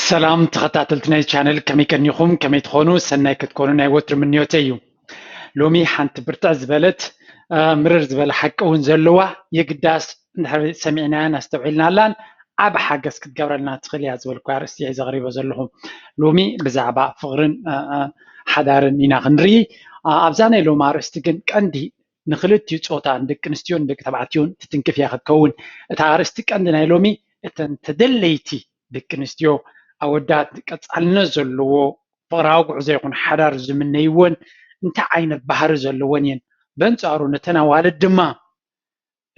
سلام تخطاتلتنا channel كمي كنيخم كمي تخونو سناي كتكونو ناي وتر من نيوتيو لومي حنت برتع زبالت مرر زبال حق اون زلوا يقداس سمعنا نستوعلنا لان عب حاجس كتقبرلنا تخلي ازول كوارس يعز غريبه زلهم لومي بزعبا فغرن حدارن إنا غنري ابزاني لو مارستكن كاندي نخلت يصوتا دك نستيون دك تبعتيون تتنكف ياخد كون تارستك عندنا لومي تدليتي دك نستيو أودات قصالنا زلو فراو غعزه يكون حدار زمنيون انت عين بحر زلوونين بنصارو نتناوال الدما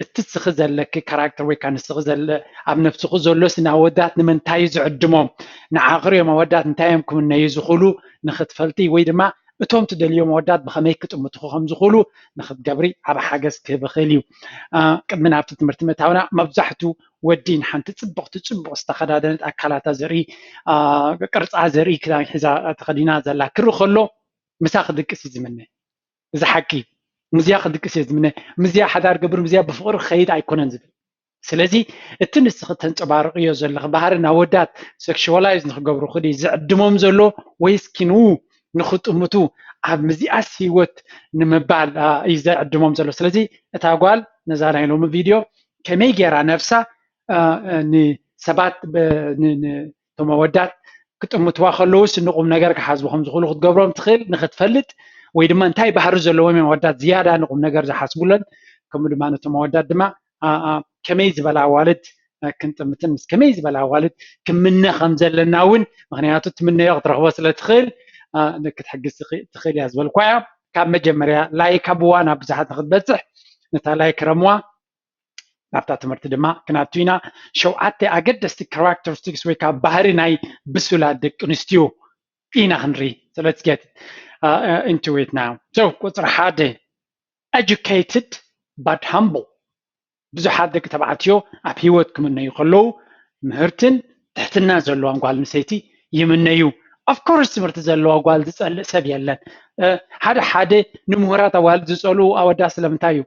اتسخزل لك كاركتر وي كان استخزل اب نفسه زلو سنا ودات نمن تايز عدموم نعاغري ما ودات نتايمكم نيزخلو نختفلتي وي دما اتوم تدليو مودات بخمي كتم تخوم زخلو نخت جبري ابا حاجس كبخيليو قدمنا ابت تمرت متاونا مبزحتو ودين حنت تصبق استخدادنت اكلات زري قرص زري كدا حزا تخدينا زلا كرو خلو مساخ دقس زمنه زحكي مزيا خدقس زمنه مزيا حدار قبر مزيا بفقر خيد ايكونن زبل سلازي التنس تنصبارقيو زلخ بحرنا ودات سكشواليز نخغبرو خدي زعدموم زلو ويسكنو نخطمتو اب مزياس هيوت نمبال يزعدموم زلو سلازي اتاغوال نزارين لو فيديو كمي غيرا نفسا ني سبات ن تمودات كتمتوا خلوس نقوم نجر كحاسبهم زخلو خدغبرهم تخيل نختفلت ወይ ድማ እንታይ ባህሪ ዘለዎም መወዳት ዝያዳ ንቁም ነገር ዝሓስቡለን ከምኡ ድማ ነቶም መወዳት ድማ ከመይ ዝበላ ዋልድ ክንጥምትን ምስ ከመይ ዝበላ ዋልድ ክምነ ከም ዘለና እውን ምክንያቱ ትምነዮ ክትረክቦ ስለትኽእል ክትሕግዝ ትኽእል እያ ዝበልኳ እያ ካብ መጀመርያ ላይክ ኣብዋ ናብ ብዙሓት ንክትበፅሕ ነታ ላይክ ረምዋ ናብታ ትምህርቲ ድማ ክናቱ ኢና ሸውዓተ ኣገደስቲ ካራክተሪስቲክስ ወይ ከዓ ባህሪ ናይ ብሱላት ደቂ ኣንስትዮ ኢና ክንርኢ so let's get into it now. So, قطر حادة educated but humble. بزو حادة كتبعتيو أبهيوت كمنا يقولو مهرتن تحتنا زلو أنقوال نسيتي يمنيو. Of course مرت زلو أنقوال تسأل سبيلا. هذا حادة نمهرات أوال تسألو أو داس لمتايو.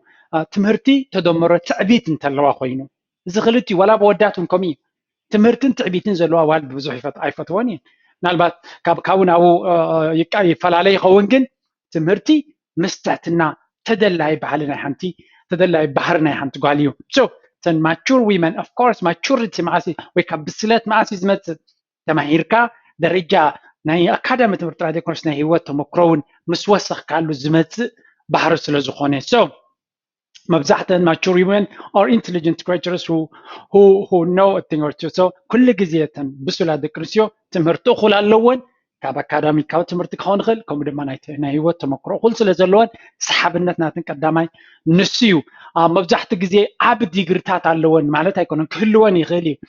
تمهرتي تدمر تعبيت انت اللي أخوينو. زغلتي ولا بوداتهم كمي. تمهرتن تعبيتن زلو أوال بزو عيفتواني. نالبات كابون أو يفعلالي خوانجن تمرتي مستعتنا تدلعي بحالنا حنتي تدلعي بحرنا حنت قاليو so then mature women of course maturity معاسي ويكبسلات معاسي زمت تماهيركا درجة ناي أكاديمية تمرترادي كورس ناي هو تمكرون مسوسخ كالو زمت بحر سلزخوني so مبزحتن mature women or intelligent creatures who know a thing or two so كل جزيتن بسولاد كريسيو تمرتو خلالون كاب أكاديمي كاب تمرت كون خل كم دم ناي هو تمكرو خل سلزلون سحبنت ناتن قدامي نسيو مبزحت جزي عبد يقرتات اللون معناتها يكون كلون يغلي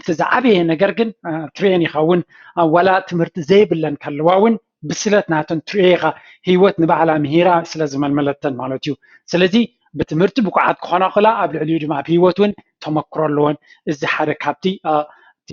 تزعبي هنا جرجن تريني خون ولا تمرت زي بلن كلواون بسلت ناتن تريغا هيوت نبع على مهيرة سلازم الملتن مالتيو سلازي بتمرت بقعد كونا خلا قبل عليو جماعة بهيوتون تمكرو اللون إذا حركاتي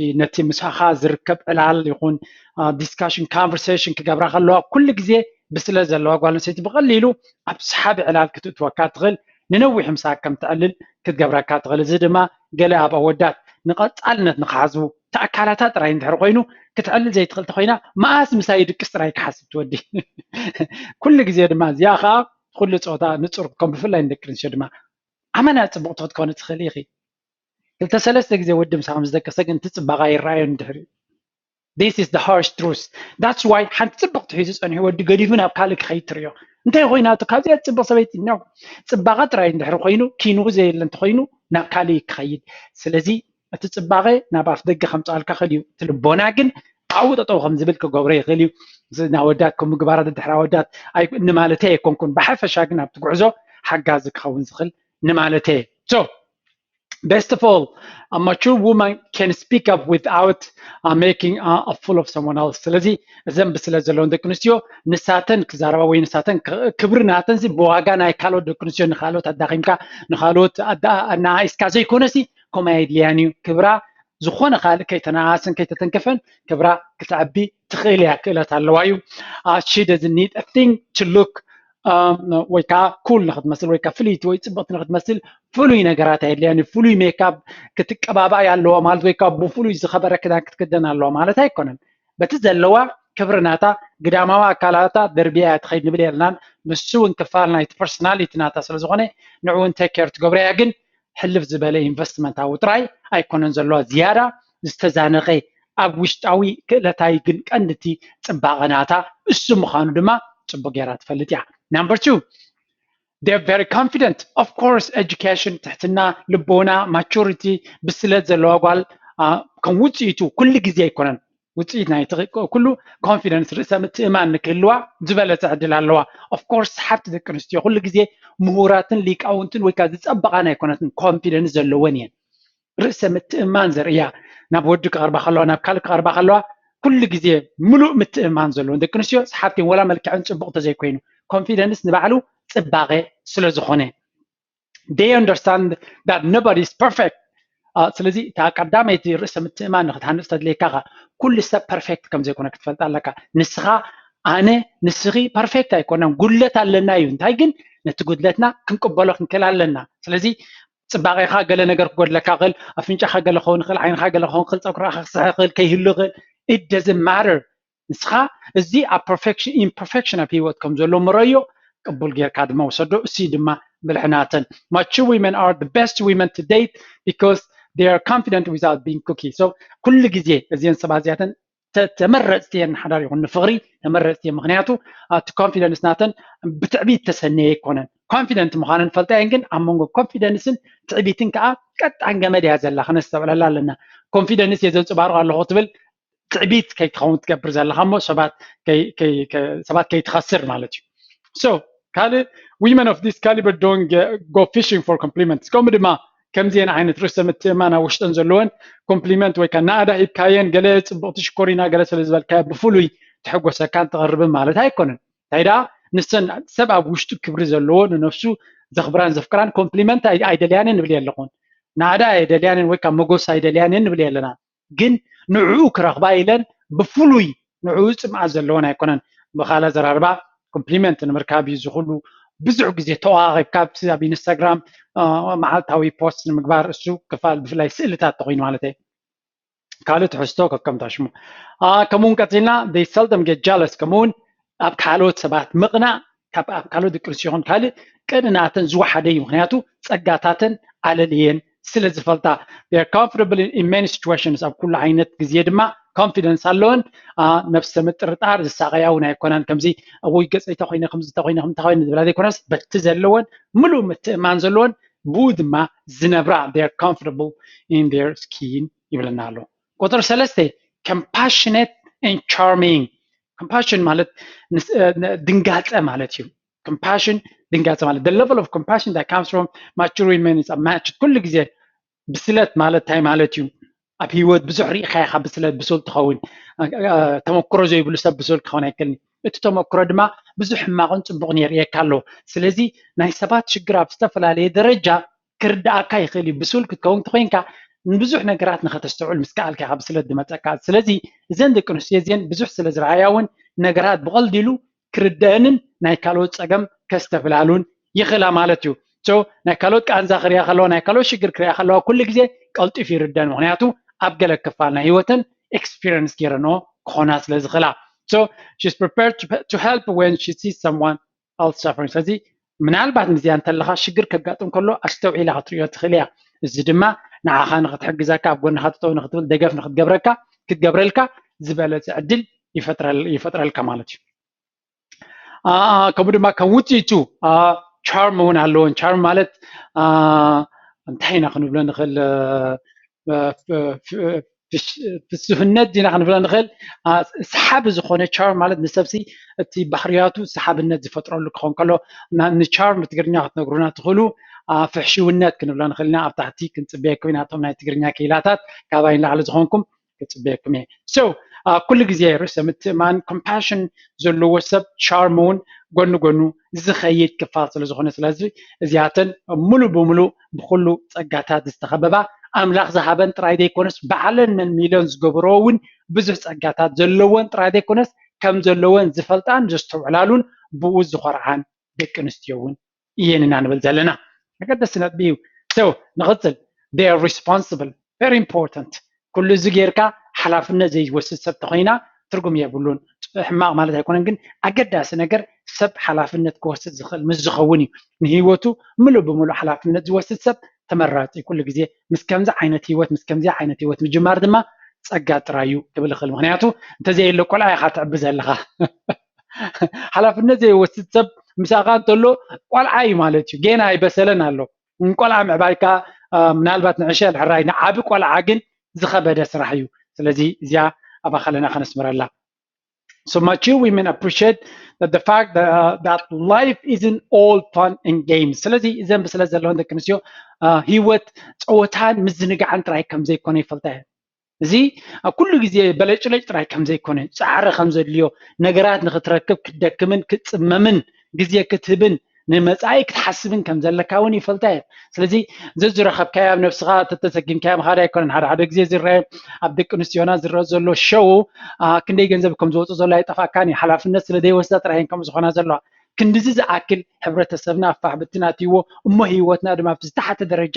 نتي مساخا زركب علال يكون discussion conversation كجبرا خلوا كل جزء بسلا زلوا قالوا سيتي بقليلو أبسحاب علال كتوكات غل ننوي مساك كم تقلل كتجبرا كات غل زد ما جلا أبا ودات نقط علنت نخازو تأكلات راين تحرقينو كتقلل زي تقل تخينا ما اسم سايد كسرايك حاسب تودي كل جزء ما زياخا كل صوتا نصركم بفلا عندك نشد عمنا تبغى تكون تخليخي قلت ثلاثة جزء ودم سامز ذاك سجن تتبع غير راين دهري this is the harsh truth that's why حنتبغ تحيز أنه هو دقريفنا بقالك خيتريو انت خوينا تكازي تبغ سويتي نو تبغى راين دهر خوينو كينو زي اللي انت خوينو نقالك خيد سلازي تتبغى نباف دقة خمسة على كخليو تلبونا جن عود أطو خمس بلك جبري خليو زنا وداتكم مجبرة الدحرة ودات أي نمالتي يكون بحف شاقنا بتقعزو حق جازك خون زخل نمالتي so best of all, a mature woman can speak up without making a fool of someone else. سلزي زين بس لازلون دكنسيو نساتن كزاروا وين نساتن كبرناتن زي بواجانا يكالو دكنسيو نخالو تداقيمكا نخالو أنا إسكازي كونسي كوميديانيو كبرا زخون خالك كي تناعسن كي تتنكفن كبرا كتعبي تخيلي أكلة اللوايو she doesn't need a thing to look ወይ ከዓ ኩል ንክትመስል ወይ ከዓ ፍልይቲ ወይ ፅብቕቲ ንክትመስል ፍሉይ ነገራት ኣየድልያን ፍሉይ ሜካፕ ክትቀባባእ ኣለዋ ማለት ወይ ከዓ ብፍሉይ ዝኸበረ ክዳን ክትክደን ኣለዋ ማለት ኣይኮነን በቲ ዘለዋ ክብሪ ናታ ግዳማዊ ኣካላታ ደርቢያ ትኸይድ ንብል የለናን ንሱ እውን ክፋል ናይቲ ፐርሶናሊቲ ናታ ስለ ዝኾነ ንዑ እውን ቴክ ኬር ትገብሮ እያ ግን ሕልፍ ዝበለ ኢንቨስትመንታዊ ጥራይ ኣይኮነን ዘለዋ ዝያዳ ዝተዛነቐ ኣብ ውሽጣዊ ክእለታይ ግን ቀንዲቲ ፅባቐ ናታ እሱ ምዃኑ ድማ ፅቡቅ ጌራ ትፈልጥ እያ Number 2, they're very confident. Of course, education, تحتنا لبونا, maturity, بسلت زلواقال, كم وتيتو كل جزء يكونن وتيتنا كله confidence رسمت إيمان كلوا زبالة تعدل على of course حتى ذكرنستي كل جزء مهاراتن ليك أو أنتن وكذا أبغانا يكونن confidence زلوانيا رسمت إيمان زريا نبودك أربعة خلوا نبكالك أربعة خلوا كل جزء ملؤ مت إيمان زلوان ذكرنستي حتى ولا ملك عن بقطة زي كوينو confidence نبعلو ጽባቐ ስለ ዝኾነ they understand that nobody is perfect ስለዚ እታ ቀዳመይቲ ርእሰ ምትእማን ንክትሃንፅ ተድልየካ ኩሉ ሰብ ፐርፌክት ከም ዘይኮነ ክትፈልጥ ኣለካ ንስኻ ኣነ ንስኺ ፐርፌክት ኣይኮነን ጉድለት ኣለና እዩ እንታይ ግን ነቲ ጉድለትና ክንቅበሎ ክንክእል ኣለና ስለዚ ጽባቐኻ ገለ ነገር ክጎድለካ ክእል ኣፍንጫኻ ገለ ክኸውን ይኽእል ዓይንኻ ገለ ክኸውን ይኽእል ፀጉርኻ ክስሕ ይኽእል ከይህሉ ይኽእል it doesn't matter ንስኻ እዚ ኣብ imperfection ኣብ ሂወት ከም ዘሎ ምረዮ قبول غير كاد ما وصدو سيدما بالعناتن mature women are the best women to date because they are confident without being cocky so كل جزء زين سبازياتن تمرستين حدار يكون فغري تمرستين مغنياتو confidence ناتن بتعبيد تسنيه يكونن confident مخانن فلتاين كن امونغو confidence تعبيتن كا قط عن جمد هذا الله خنستبعلا لنا confidence يزل صبارو الله تبل تعبيد كي تخون تكبر زلا همو سبات كي تخسر مالتي so كالي women of this caliber don't go fishing for compliments كم دما كم زين عينت رسم التمانة وشتن زلون compliment ويكان نادا إبكاين جلس بتشكرينا جلس الزبال كاب بفلوي تحقق سكان تغرب مالت هاي كونن هيدا نسن سبب وشتو كبر زلون ونفسه زخبران زفكران compliment أيدليان نبلي اللقون نادا أيدليان ويكان مجوس أيدليان نبلي لنا جن نعوك رغبايلن بفلوي نعوز مع زلون هاي كونن بخالة زراربا كومبليمنت نمركاب يزخلو بزع جزء تواعب كاب سيا بإنستغرام معلتاوي بوست نمقبار السوق كفال بفلاي سئلتات تغين مالتي كالت حستوك كم تشمو كمون كتلنا they seldom get jealous كمون أب كالوت سبات مقنع كاب أب كالوت دكرسيون كالي كأننا زوا حدي مخنياتو سقاتاتن على لين سلز فلتا they are comfortable in many situations أب كل عينت جزيد ما confidence alone نفس مترتار الساقياونا يكونن كمزي أو يقص يتخوينا خمس تخوينا خم تخوينا بلادي كونس بتزلون ملو متمان زلون بود ما زنبرا they are comfortable in their skin يبلنا له قدر ثلاثة compassionate and charming compassion مالت دنقات مالت يو compassion دنقات مالت the level of compassion that comes from mature women is unmatched كل جزء بسلات مالت هاي مالت يو ኣብ ሂወት ብዙሕ ሪኢኻ ኢኻ ብስለት ብሱል ትኸውን ተመክሮ ዘይብሉ ሰብ ብሱል ክኸውን ኣይክእልኒ እቲ ተመክሮ ድማ ብዙሕ ሕማቕን ፅቡቕን የርእየካ ኣሎ ስለዚ ናይ ሰባት ሽግር ኣብ ዝተፈላለየ ደረጃ ክርዳእካ ይኽእል እዩ ብሱል ክትከውን ትኮይንካ ንብዙሕ ነገራት ንኸተስተውዕል ምስ ከኣልካ ኢኻ ብስለት ዝመፀካ ስለዚ እዘን ደቂ ኣንስትዮ እዚአን ብዙሕ ስለ ዝረኣያ እውን ነገራት ብቐልዲ ኢሉ ክርደአንን ናይ ካልኦት ፀገም ከስተፍላሉን ይኽእላ ማለት እዩ ናይ ካልኦት ቃንዛ ክሪኣ ከለዋ ናይ ካልኦት ሽግር ክሪኣ ከለዋ ኩሉ ግዜ ቀልጢፉ ይርደአን ምክንያቱ ኣብ ገለ ክፋልና ሂወተን ኤክስፒሪየንስ ጌረኖ ክኾና ስለ ዝኽእላ so she's prepared to help when she sees someone else suffering ስለዚ ምናልባት ምዝያ እንተለኻ ሽግር ከጋጥም ከሎ ኣስተውዒላ ክትሪኦ ትኽእል እያ እዚ ድማ ንዓኻ ንኽትሕግዘካ ኣብ ጎንኻ ትጠው ንኽትብል ደገፍ ክትገብረልካ ዝበለፀ ዕድል ይፈጥረልካ ማለት እዩ ከምኡ ድማ ከም ውፅኢቱ ቻርም እውን ኣለዎን ቻርም ማለት እንታይ ኢና ክንብሎ ንኽእል ፍስፍነት ዲና ክንብሎ ንኽእል ሰሓቢ ዝኾነ ቻርም ማለት ንሰብሲ እቲ ባህርያቱ ሰሓብነት ዝፈጥረሉ ክኸውን ከሎ ንቻርም ብትግርኛ ክትነግሩና ትኽእሉ ፍሕሽውነት ክንብሎ ንኽእል ኢና ኣብ ታሕቲ ክንፅበየኩም ኢና እቶም ናይ ትግርኛ ክኢላታት ካባይ ንላዕሊ ዝኾንኩም ክፅበየኩም እየ so ኩሉ ግዜ ርእሰ ምትእማን ኮምፓሽን ዘለዎ ሰብ ቻርም እውን ጎኑ ጎኑ ዝኸይድ ክፋል ስለ ዝኾነ ስለዚ እዚኣተን ሙሉእ ብሙሉእ ብኩሉ ፀጋታት ዝተኸበባ ኣምላኽ ዝሃበን ጥራይ ዘይኮነስ ባዕለን ሚልዮን ዝገብሮ እውን ብዙሕ ፀጋታት ዘለዎን ጥራይ ዘይኮነስ ከም ዘለዎን ዝፈልጣን ዘስተውዕላሉን ብኡ ዝኮርዓን ደቂ ኣንስትዮ እውን እየን ኢና ንብል ዘለና ኣገዳሲ ነጥቢ እዩ so ንቕፅል they are responsible very important ኩሉ እዚ ጌርካ ሓላፍነት ዘይወስድ ሰብ ተኾይና ትርጉም የብሉን ሕማቕ ማለት ኣይኮነን ግን ኣገዳሲ ነገር ሰብ ሓላፍነት ክወስድ ዝኽእል ምስ ዝኸውን እዩ ንሂወቱ ሙሉእ ብሙሉእ ሓላፍነት ዝወስድ ሰብ ተመራፂ ኩሉ ግዜ ምስ ከምዚ ዓይነት ሂወት ምስ ከምዚ ዓይነት ሂወት ምጅማር ድማ ፀጋ ጥራይ እዩ ክብል ይኽእል ምክንያቱ እንተዘየለ ቆልዓ ኢኻ ትዕቢ ዘለኻ ሓላፍነት ዘይወስድ ሰብ ምሳኻ እንተሎ ቆልዓ እዩ ማለት እዩ ገና ኣይበሰለን ኣሎ ቆልዓ ምዕባይካ ምናልባት ንዕሸል ሕራይ ንዓቢ ቆልዓ ግን ዝኸበደ ስራሕ እዩ ስለዚ እዚኣ ኣባኸለና ከነስምረላ So mature women appreciate that the fact that life isn't all fun and games. ስለዚ እዘን ብስለ ዘለዎን ደቂ ኣንስትዮ ሂወት ፀወታን ምዝንጋዕን ጥራይ ከም ዘይኮነ ይፈልጣ እየን እዚ ኩሉ ግዜ በለጭለጭ ጥራይ ከም ዘይኮነ ፃዕሪ ከም ዘድልዮ ነገራት ንኽትረክብ ክትደክምን ክትፅመምን ግዜ ክትህብን ንመፃኢ ክትሓስብን ከም ዘለካ እውን ይፈልጣ እየን ስለዚ ዝረኸብካዮ ኣብ ነፍስኻ ተተሰጊምካዮ ምኻድ ኣይኮነን ሓደ ግዜ ዝረአ ኣብ ደቂ ኣንስትዮና ዝረአ ዘሎ ሸው ክንደይ ገንዘብ ከም ዝወፁ ዘሎ ኣይጠፋእካን እዩ ሓላፍነት ስለ ዘይወስዳ ጥራይን ከም ዝኾና ዘለዋ ክንዲዚ ዝኣክል ሕብረተሰብና ኣፋሕ ብትናትይዎ እሞ ሂወትና ድማ ኣብ ዝተሓተ ደረጃ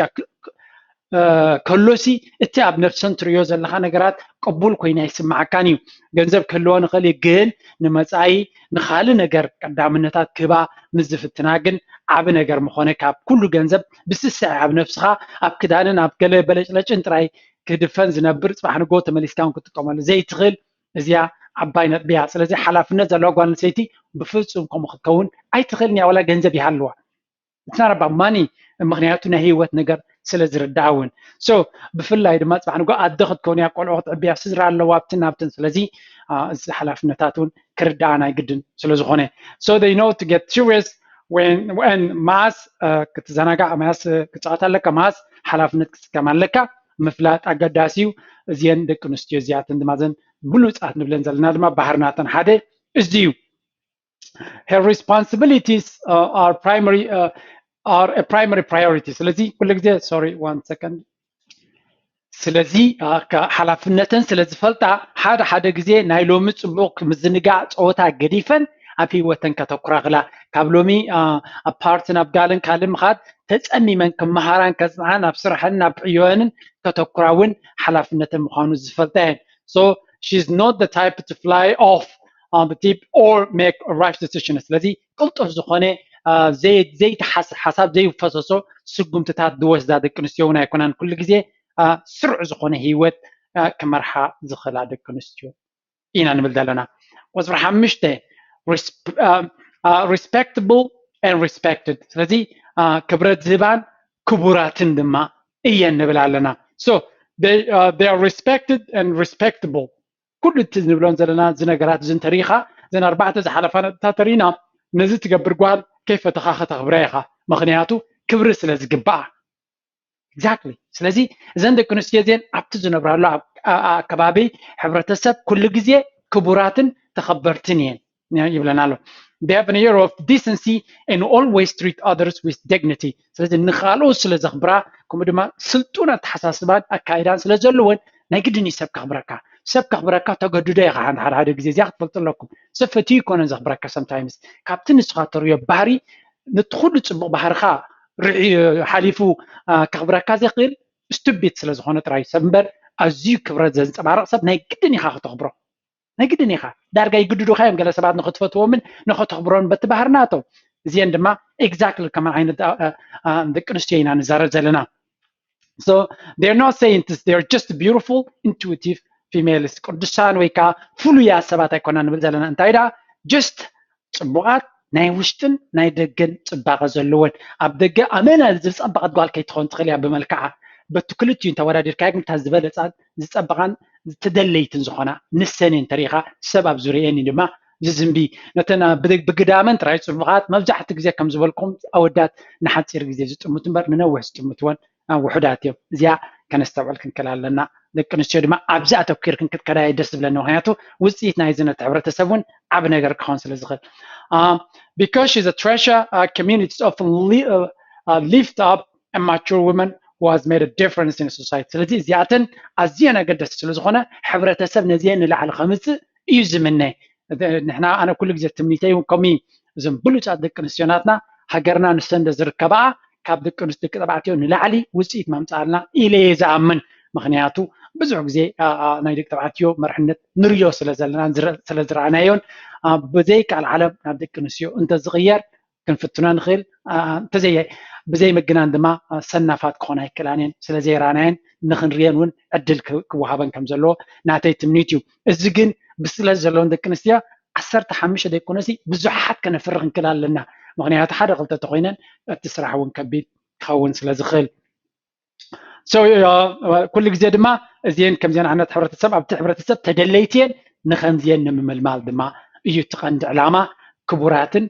ከሎሲ እቲ ኣብ ነፍሰን ትሪዮ ዘለካ ነገራት ቅቡል ኮይና ይስማዓካን እዩ ገንዘብ ክህልዎ ንኽእል ግን ንመፃኢ ንኻልእ ነገር ቀዳምነታት ክህባ ምስ ዝፍትና ግን ዓብ ነገር ምኾነ ካብ ኩሉ ገንዘብ ብስስዕ ኣብ ነፍስኻ ኣብ ክዳንን ኣብ ገለ በለጭለጭን ጥራይ ክድፈን ዝነብር ፅባሕ ንጎ ተመሊስካን ክትጥቀመሉ ዘይትኽእል እዚኣ ዓባይ ነጥቢ እያ ስለዚ ሓላፍነት ዘለዋ ጓል ኣንስተይቲ ብፍፁም ከምኡ ክትከውን ኣይትኽእልን እያ ዋላ ገንዘብ ይሃልዋ It's not about money ምክንያቱ ናይ ሂወት ነገር ስለ ዝርዳእውን so ብፍላይ ድማ ፅባሕ ንጎ ኣደ ክትከውን እያ ቆልዑ ክትዕብያ ስድራ ኣለዋ ኣብትን ናብትን ስለዚ እዚ ሓላፍነታት እውን ክርዳእና ይግድን ስለ ዝኾነ so they know to get serious when ማስ ክትዘናጋዕ ማስ ክትፃወት ኣለካ ማስ ሓላፍነት ክትስከም ኣለካ ምፍላጥ ኣገዳሲ እዩ እዚአን ደቂ ኣንስትዮ እዚኣተን ድማ ዘን ብሉፃት ንብለን ዘለና ድማ ባህርናተን ሓደ እዚ እዩ her responsibilities are a primary priority ስለዚ ኩሉ ግዜ sorry one second ስለዚ ሓላፍነተን ስለ ዝፈልጣ ሓደ ግዜ ናይ ሎሚ ፅቡቅ ምዝንጋዕ ፀወታ ገዲፈን ኣብ ሂወተን ከተኩራኽላ ካብ ሎሚ ኣብ ፓርትን ኣብ ጋልን ካልእ ምኻድ ተፀሚመን ክመሃራን ከፅንዓን ኣብ ስራሕን ኣብ ዕዮንን ከተኩራውን ሓላፍነተን ምዃኑ ዝፈልጣ እየን so she's not the type to fly off on the tip or make a rash decision ስለዚ ቅልጡፍ ዝኾነ ሓሳብ ዘይፈሰሶ ስጉምትታት ዝወስዳ ደቂ ኣንስትዮ እውን ኣይኮናን ኩሉ ግዜ ስሩዕ ዝኾነ ሂወት ክመርሓ ዝኽእላ ደቂ ኣንስትዮ ኢና ንብል ዘለና ቁፅሪ 5 respectable and respected ስለዚ ክብረት ዝህባን ክቡራትን ድማ እየን ንብል ኣለና so they are respected and respectable ኩሉ እቲ ንብሎም ዘለና ዝነገራት ዝንተሪኻ ዘን ኣርባዕተ ዝሓለፋ ነጥብታት ተሪና ነዚ ትገብር ጓል ከይፈተኻ ከተኽብራ ኢኻ ምክንያቱ ክብሪ ስለ ዝግባኣ exactly ስለዚ እዘን ደቂ ኣንስትዮ እዚአን ኣብቲ ዝነብራሉ ከባቢ ሕብረተሰብ ኩሉ ግዜ ክቡራትን ተኸበርትን እየን ይብለና ኣሎ they have an air of decency and always treat others with dignity ስለዚ ንኻልኦት ስለ ዘኽብራ ከምኡ ድማ ስልጡን ኣተሓሳስባን ኣካይዳን ስለ ዘለወን ናይ ግድን እዩ ሰብ ከኽብረካ ተገድዶ ኢኻ ሓደ ግዜ እዚኣ ክትፈልጡ ኣለኩም ሰብ ፈትዩ ይኮነን ዘኽብረካ sometimes ካብቲ ንስኻ ተርእዮ ባህሪ ነቲ ኩሉ ፅቡቕ ባህርኻ ሓሊፉ ከኽብረካ ዘይኽእል ስቱፒድ ስለ ዝኾነ ጥራይ ሰብ እምበር ኣዝዩ ክብረት ዘንፀባርቕ ሰብ ናይ ግድን ኢኻ ክትኽብሮ ናይ ግድን ኢኻ ዳርጋ ይግድዱኻ እዮም ገለ ሰባት ንኽትፈትዎምን ንኽትኽብሮን በቲ ባህርናቶም እዚአን ድማ ኤግዛክትሊ ከመን ዓይነት ደቂ ኣንስትዮ ኢና ንዛረብ ዘለና so they're not saints they're just beautiful intuitive females ቅዱሳን ወይ ከዓ ፍሉያት ሰባት ኣይኮና ንብል ዘለና እንታይ ዳ just ፅቡቓት ናይ ውሽጥን ናይ ደገን ፅባቐ ዘለወን ኣብ ደገ ኣመና ዝፀበቐት ጓል ከይትኾን ትኽእል እያ ብመልክዓ በቲ ክልቲኡ ተወዳዲርካ ግን እታ ዝበለፃን ዝፀበቓን ተደለይትን ዝኾና ንሰንን ተሪኻ ሰብ ኣብ ዙርየኒ ድማ ዝዝምቢ ነተን ብግዳመን ጥራይ ፅቡቓት መብዛሕትኡ ግዜ ከም ዝበልኩም ኣወዳት ንሓፂር ግዜ ዝጥምቱ እምበር ንነዊሕ ዝጥምቱ እውን ውሑዳት እዮም እዚኣ ከነስተውዕል ክንክእል ኣለና ደቂ ኣንስትዮ ድማ ኣብዚ ኣተኪርክን ክትከዳይ ደስ ዝብለኒ ምክንያቱ ውፅኢት ናይ ዝነት ሕብረተሰብ እውን ዓብ ነገር ክኸውን ስለ ዝኽእል because she's a treasure communities often lift up a mature woman who has made a difference in society ስለዚ እዚኣተን ኣዝየን ኣገደስቲ ስለ ዝኾነ ሕብረተሰብ ነዚአን ንላዕሊ ከምፅእ እዩ ዝምነ ንሕና ኣነ ኩሉ ግዜ ትምኒተይ ከምኡ እዞም ብሉፃት ደቂ ኣንስትዮናትና ሃገርና ንሰንደ ዝርከባ ካብ ደቂ ኣንስትዮ ደቂ ተባዕትዮ ንላዕሊ ውፅኢት መምፃኣልና ኢለ እየ ዝኣምን ምክንያቱ ብዙሕ ግዜ ናይ ደቂ ተባዕትዮ መርሕነት ንርዮ ስለዘለና ስለዝረኣናዮን ብዘይከኣል ዓለም ናብ ደቂ ኣንስትዮ እንተዝቕየር ክንፍትኖ ንኽእል ብዘይ ምግናን ድማ ሰናፋት ክኾና ይከኣላን እየን ስለዘይረኣናየን ንክንርአን እውን ዕድል ክወሃበን ከም ዘለዎ ናተይ ትምኒት እዩ እዚ ግን ብስለት ዘለዎን ደቂ ኣንስትዮ 15 ደይኮነሲ ብዙሓት ከነፍርኽ ንክእል ኣለና ምክንያቱ ሓደ ክልተ ተኮይነን እቲ ስራሕ እውን ከቢድ ክኸውን ስለዝኽእል ኩሉ ግዜ ድማ እዚአን ከምዚአን ዓይነት ሕብረተሰብ ኣብቲ ሕብረተሰብ ተደለይትየን ንከምዚአን ንምምልማል ድማ እዩ እቲ ቀንዲ ዕላማ ክቡራትን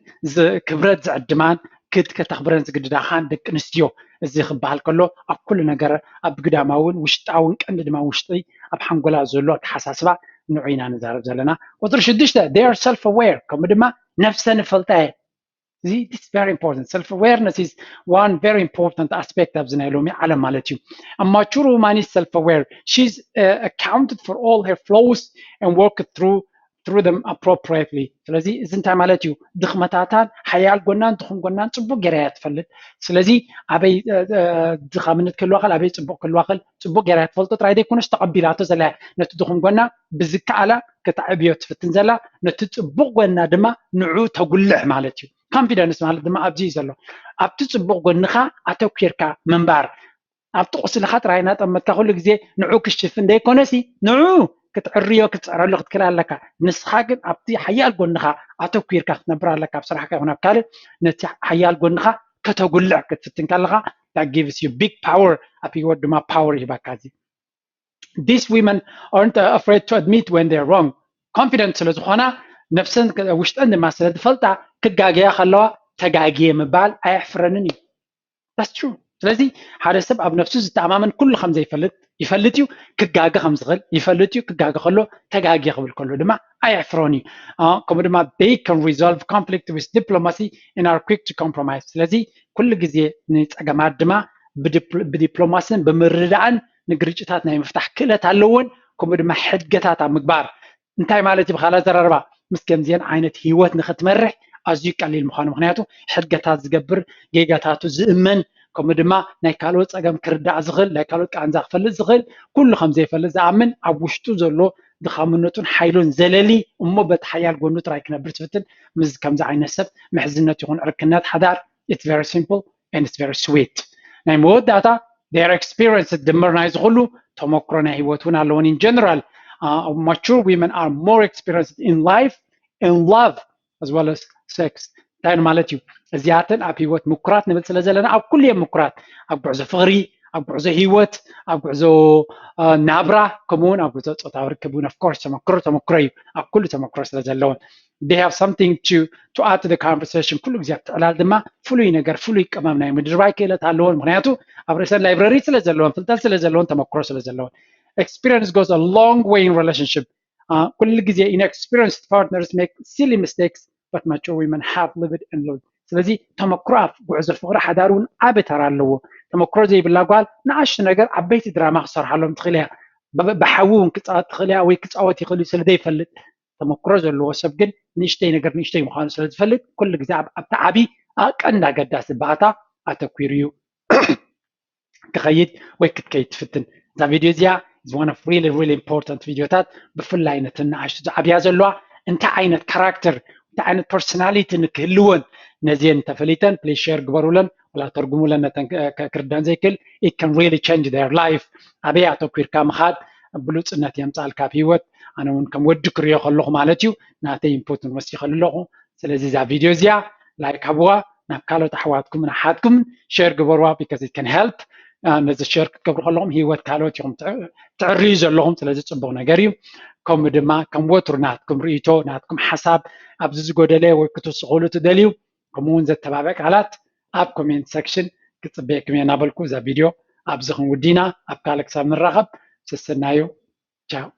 ክብረት ዝዕድማን ከተኽብረን ዝግድዳኻን ደቂ ኣንስትዮ እዚ ክበሃል ከሎ ኣብ ኩሉ ነገር ኣብ ግዳማውን ውሽጣውን ቀንዲ ድማ ውሽጢ ኣብ ሓንጎላ ዘሎ ኣተሓሳስባ ንዑ ኢና ንዛረብ ዘለና ቁፅሪ 6 they are self aware ከምኡ ድማ ነፍሰን ፈልጣ እየን this is very important self awareness is one very important aspect of the ሎሚ ዓለም ማለት እዩ a mature woman is self aware she's accounted for all her flaws and worked through them appropriately ስለዚ እዚ እንታይ ማለት እዩ ድኽመታታን ሓያል ጎናን ድኹም ጎናን ፅቡቅ ጌራ እያ ትፈልጥ ስለዚ ኣበይ ድኻምነት ክህልዋ ኸል ኣበይ ፅቡቅ ክህልዋ ኸል ፅቡቅ ጌራ እያ ትፈልጦ ጥራይ ዘይኮነስ ተቐቢላቶ ዘላ ነቲ ድኹም ጎና ብዝከኣላ ከተዕብዮ ትፍትን ዘላ ነቲ ፅቡቅ ጎና ድማ ንዑ ተጉልሕ ማለት እዩ ኮንፊደንስ ማለት ድማ ኣብዚ እዩ ዘሎ ኣብቲ ፅቡቅ ጎንኻ ኣተኲርካ ምንባር ኣብቲ ቁስልኻ ጥራይ እናጠመትካ ኩሉ ግዜ ንዑ ክሽፍን ዘይኮነሲ ንዑ ክትዕርዮ ክትፅዕረሉ ክትክእል ኣለካ ንስኻ ግን ኣብቲ ሓያል ጎንኻ ኣተኲርካ ክትነብር ኣለካ ኣብ ስራሕካ ይኹን ኣብ ካልእ ነቲ ሓያል ጎንኻ ከተጉልዕ ክትፍትን ከለኻ that gives you big power ኣብ ሂወት ድማ power ይህባካ እዚ these women aren't afraid to admit when they're wrong confident ስለዝኾና ነፍሰን ውሽጠን ድማ ስለዝፈልጣ ክጋገያ ከለዋ ተጋጊየ ምባል ኣየሕፍረንን እዩ that's true ስለዚ ሓደ ሰብ ኣብ ነፍሱ ዝተኣማመን ኩሉ ከም ዘይፈልጥ ይፈልጥ እዩ ክጋገ ከም ዝኽእል ይፈልጥ እዩ ክጋገ ከሎ ተጋጊየ ክብል ከሎ ድማ ኣየሕፍሮን እዩ ከምኡ ድማ they can resolve conflict with diplomacy and are quick to compromise ስለዚ ኩሉ ግዜ ንፀገማት ድማ ብዲፕሎማስን ብምርዳእን ንግርጭታት ናይ ምፍታሕ ክእለት ኣለዎን ከምኡ ድማ ሕድገታት ኣብ ምግባር እንታይ ማለት እዩ ብካልእ ኣዘራርባ ምስ ከምዚአን ዓይነት ሂወት ንክትመርሕ ኣዝዩ ቀሊል ምዃኑ ምክንያቱ ሕድገታት ዝገብር ጌጋታቱ ዝእመን ከምኡ ድማ ናይ ካልኦት ፀገም ክርዳእ ዝኽእል ናይ ካልኦት ቃንዛ ክፈልጥ ዝኽእል ኩሉ ከም ዘይፈልጥ ዝኣምን ኣብ ውሽጡ ዘሎ ድኻምነቱን ሓይሉን ዘለሊ እሞ በቲ ሓያል ጎኑ ጥራይ ክነብር ትፍትን ምስ ከምዚ ዓይነት ሰብ ምሕዝነት ይኹን ዕርክነት ሓዳር it's very simple and it's very sweet ናይ መወዳእታ their experience ድምር ናይ ዝኽእሉ ተመክሮ ናይ ሂወት እውን ኣለዎን in general mature women are more experienced in life and love as well as sex እንታይ ማለት እዩ እዚኣተን ኣብ ሂወት ምኩራት ንብል ስለ ዘለና ኣብ ኩሉ እዮም ምኩራት ኣብ ጉዕዞ ፍቕሪ ኣብ ጉዕዞ ሂወት ኣብ ጉዕዞ ናብራ ከምኡውን ኣብ ጉዕዞ ፆታዊ ርክብ እውን of course ተመክሮ እዩ ኣብ ኩሉ ተመክሮ ስለ ዘለዎን they have something to add to the conversation ኩሉ ግዜ ኣብትዕላል ድማ ፍሉይ ነገር ፍሉይ ቅመም ናይ ምድር ባይ ክእለት ኣለዎን ምክንያቱ ኣብ ርእሰን ላይብረሪ ስለ ዘለዎን ፍልጠት ስለ ዘለዎን ተመክሮ ስለ ዘለዎን experience goes a long way in relationship ኩሉ ግዜ inexperienced partners make silly mistakes but mature women have lived and loved ስለዚ ተመክሮ ኣብ ጉዕዞ ፍቕሪ ሓዳር እውን ዓብይ ተራ ኣለዎ ተመክሮ ዘይብላ ጓል ንኣሽቱ ነገር ዓበይቲ ድራማ ክሰርሓሎም ትኽእል እያ ብሓዊ እውን ክፃወት ትኽእል እያ ወይ ክፃወት ይኽእል እዩ ስለዘይፈልጥ ተመክሮ ዘለዎ ሰብ ግን ንእሽተይ ነገር ንእሽተይ ምዃኑ ስለዝፈልጥ ኩሉ ግዜ ኣብቲ ዓብይ ቀንዲ ኣገዳሲ ባእታ ኣተኲሩ እዩ ክኸይድ ወይ ክትከይድ ትፍትን እዛ ቪድዮ እዚኣ is one of really important ቪድዮታት ብፍላይ ነቲ ንኣሽቱ ዝዓብያ ዘለዋ እንታይ ዓይነት ካራክተር እንታይ ዓይነት ፐርሶናሊቲ ንክህልወን ነዚአን ተፈሊተን ፕሊዝ ሼር ግበሩለን ወላ ተርጉሙለን ነተን ክርዳን ዘይክእል it can really change their life ኣበይ ኣተኲርካ ምኻድ ብሉፅነት የምፃልካ ኣብ ሂወት ኣነ እውን ከም ወዲ ክሪኦ ከለኹ ማለት እዩ ናተይ ኢንፑት ንወስድ ከለኹ ስለዚ እዛ ቪድዮ እዚኣ ላይክ ሃብዋ ናብ ካልኦት ኣሕዋትኩምን ኣሓትኩምን ሼር ግበርዋ because it can help ነዚ ሼር ክትገብሩ ከለኹም ሂወት ካልኦት ኢኹም ትዕርዩ ዘለኹም ስለዚ ፅቡቅ ነገር እዩ ከምኡ ድማ ከም ወትሩ ናትኩም ርእይቶ ናትኩም ሓሳብ ኣብዚ ዝጎደለ ወይ ክትውስኽሉ ትደልዩ ከምኡውን ዘተባብዕ ቃላት ኣብ ኮሜንት ሴክሽን ክፅበየኩም እየ እናበልኩ እዛ ቪድዮ ኣብዚ ክንውዲና ኣብ ካልእ ክሳብ ንራኸብ ስስናዩ ቻው